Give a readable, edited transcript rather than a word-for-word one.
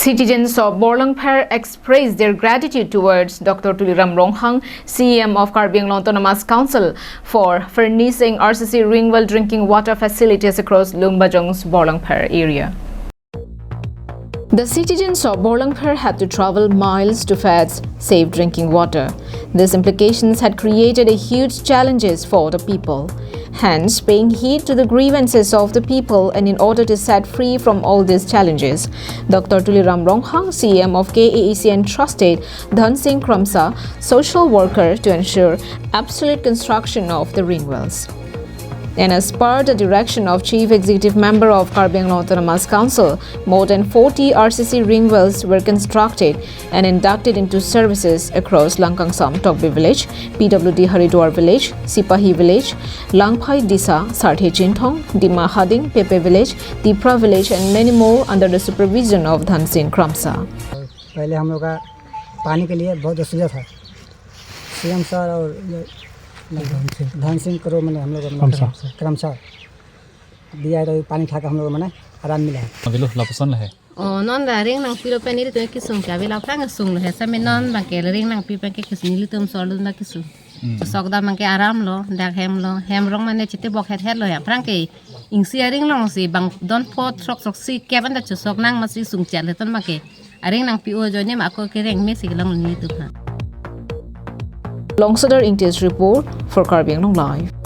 Citizens of Borlangpher expressed their gratitude towards Dr.Tuliram Ronghang, CEM of KAAC Autonomous Council, for furnishing RCC Ringwell drinking water facilities across Lumbajong's Borlangpher area. The citizens of Borlangpher had to travel miles to fetch safe drinking water. These implications had created a huge challenges for the people. Hence, paying heed to the grievances of the people and in order to set free from all these challenges, Dr.Tuliram Ronghang, CEM of KAAC, entrusted Dhan Singh Kramsa, social worker, to ensure absolute construction of the ring wells. And as per the direction of Chief Executive Member of KAAC Autonomous Council, more than 40 RCC ring wells were constructed and inducted into services across Langkangsam Tokbe Village, PWD Haridwar Village, Sipahi Village, Langphai Disa, Sarthe Chinthong, Dima Hading, Pepe Village, Tipra Village and many more under the supervision of Dhan Singh Kramsa. पहले हम लोग का पानी के लिए बहुत असुविधा था। CM सर और धन सिंह करो मैंने हम लोग क्रमशः दिया तो पानी खा कर हम लोग मैंने आराम मिला है। अभी लोग लापसन है। नॉन रिंग नंग पीरो पे नीले तो किसुम क्या भी लापसांग सुंग है सब में नॉन बंके रिंग नंग पी पे के किस नीले तुम सॉल्ड ना किसुम सौदा बंके आराम लो डाक हेम रोंग मैंने चित्ते बॉकेट हेड लो है फ्रंके इंग्सी रिंग लोंग सी बंग डॉन पोट सॉक सी क्या बंदा चु सॉक नंग मसी सुंग चले तो मके रिंग नंग पी ओ जो ने माको के रिंग में सी लंग नीले तो Longsadar Inktes report for KAAC Live.